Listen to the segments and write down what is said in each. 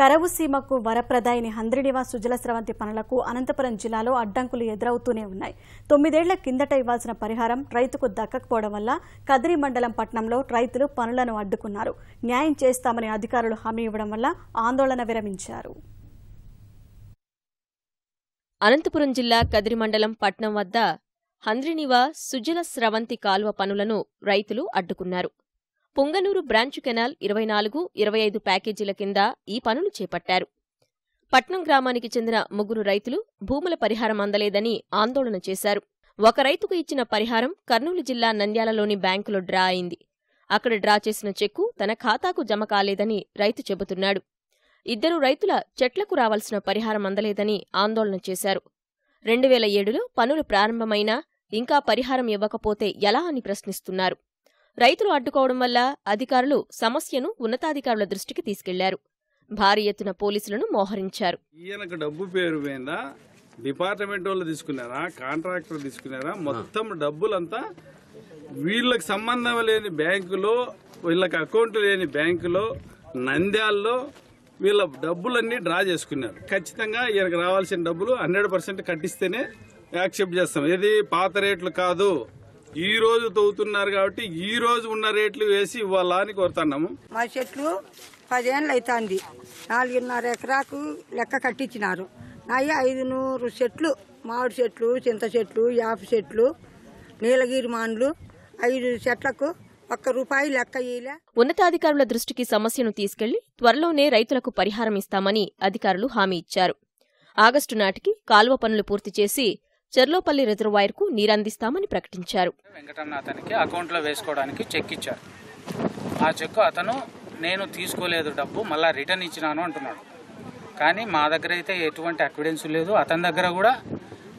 కరవు సీమకు వరప్రదాయిని హంద్రినివా సుజల స్రవంతి పనులకు అనంతపురం జిల్లాలో అడ్డంకులు ఎదురవుతూనే ఉన్నాయి. 9 ఏళ్ల కిందట ఇవ్వాల్సిన పరిహారం రైతుకు దక్కకపోవడం వల్ల కదిరి మండలం పట్టణంలో రైతులు పనులను అడ్డుకున్నారు. న్యాయం చేస్తామని అధికారులు హామీ ఇవ్వడం వల్ల ఆందోళన విరమించారు. అనంతపురం జిల్లా కదిరి మండలం పట్నం వద్ద హంద్రినివా సుజల స్రవంతి కాల్వ పనులను రైతులు అడ్డుకున్నారు. పుంగనూరు బ్రాంచ్ కెనాల్ 24, 25 ప్యాకేజీల కింద ఈ పనులు చేపట్టారు. పట్నం గ్రామానికి చెందిన 3 రైతులు భూముల పరిహారం అందలేదని ఆందోళన చేశారు. ఒక రైతుకు ఇచ్చిన పరిహారం కర్నూలు జిల్లా నంద్యాలలోని బ్యాంకులో డ్రా అయింది. అక్కడ డ్రా చేసిన చెక్కు తన ఖాతాకు జమ కాలేదని రైతు చెబుతున్నాడు. 2 రైతుల చెట్లకు రావాల్సిన పరిహారం అందలేదని ఆందోళన చేశారు. 2007లో పనులు ప్రారంభమైనా ఇంకా పరిహారం ఇవ్వకపోతే ఎలా అని ప్రశ్నిస్తున్నారు. రైతులు అడ్డుకోవడం వల్ల అధికారులు సమస్యను ఉన్నతాధికారుల దృష్టికి తీసుకెళ్లారు. భారీ ఎత్తున పోలీసులను మోహరించారు. ఈయనకు డబ్బు పేరు మీద డిపార్ట్మెంట్ వాళ్ళు తీసుకున్నారా, కాంట్రాక్టర్ తీసుకున్నారా, మొత్తం డబ్బులంతా వీళ్ళకి సంబంధం లేని బ్యాంకులో, వీళ్ళకి అకౌంట్ లేని బ్యాంకులో నంద్యాలలో వీళ్ళ డబ్బులన్నీ డ్రా చేసుకున్నారు. ఖచ్చితంగా ఈయనకు రావాల్సిన డబ్బులు 100% కట్టిస్తేనే యాక్సెప్ట్ చేస్తాం. ఇది పాత రేట్లు కాదు, ఈ రోజు తవ్వుతున్నారు కాబట్టి ఈ రోజు ఉన్న రేట్లు వేసి ఇవ్వాలా అని కోరుతున్నాము. మా చెట్లు 10 ఏళ్ళు అవుతుంది. 4.5 ఎకరాకు లెక్క కట్టించినారు. నాయి 500 చెట్లు, మామిడి చెట్లు, చింత చెట్లు, యాప చెట్లు, నీలగిరి మాన్లు 5 చెట్లకు ₹1 లెక్క ఇయ్యలే. ఉన్నతాధికారుల దృష్టికి సమస్యను తీసుకెళ్లి త్వరలోనే రైతులకు పరిహారం ఇస్తామని అధికారులు హామీ ఇచ్చారు. ఆగస్టు నాటికి కాల్వ పనులు పూర్తి చేసి చెర్లోపల్లి రిజర్వాయర్కు నీరందిస్తామని ప్రకటించారు. వెంకటన్న అతనికి అకౌంట్లో వేసుకోవడానికి చెక్ ఇచ్చారు. ఆ చెక్ అతను నేను తీసుకోలేదు, డబ్బు మళ్ళీ రిటర్న్ ఇచ్చినాను అంటున్నాడు. కానీ మా దగ్గర అయితే ఎటువంటి ఎవిడెన్స్ లేదు, అతని దగ్గర కూడా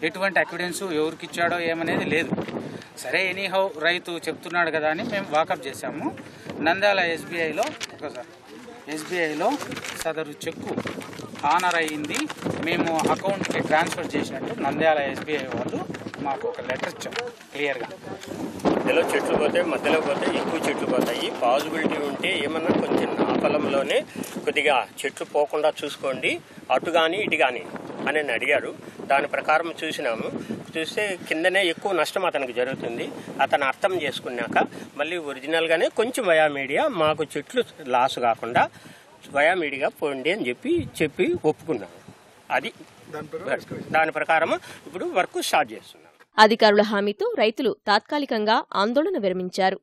ఎటువంటి ఎవిడెన్స్ ఎవరికి ఇచ్చాడో ఏమనేది లేదు. సరే ఎనీహౌ రైతు చెప్తున్నాడు కదా అని మేము వాకప్ చేశాము. నంద్యాల ఎస్బీఐలో సదరు చెక్కు ఆనర్ అయ్యింది, మేము అకౌంట్కి ట్రాన్స్ఫర్ చేసినట్టు నంద్యాల ఎస్బీఐ వాళ్ళు మాకు ఒక లెటర్ ఇచ్చారు క్లియర్గా. మధ్యలో చెట్లు పోతాయి, మధ్యలో పోతే ఎక్కువ చెట్లు పోతాయి. పాజిబిలిటీ ఉంటే ఏమన్నా కొంచెం ఆ పొలంలోనే కొద్దిగా చెట్లు పోకుండా చూసుకోండి, అటు కానీ ఇటు కానీ అని అడిగారు. దాని ప్రకారం చూసినాము. చూస్తే కిందనే ఎక్కువ నష్టం అతనికి జరుగుతుంది. అతను అర్థం చేసుకున్నాక మళ్ళీ ఒరిజినల్గానే కొంచెం వయా మీడియా మాకు చెట్లు లాస్ కాకుండా వయా మీడియా పోండి అని చెప్పి ఒప్పుకున్నాము. అది దాని ప్రకారం ఇప్పుడు వర్క్ స్టార్ట్ చేస్తున్నాం. అధికారుల హామీతో రైతులు తాత్కాలికంగా ఆందోళన విరమించారు.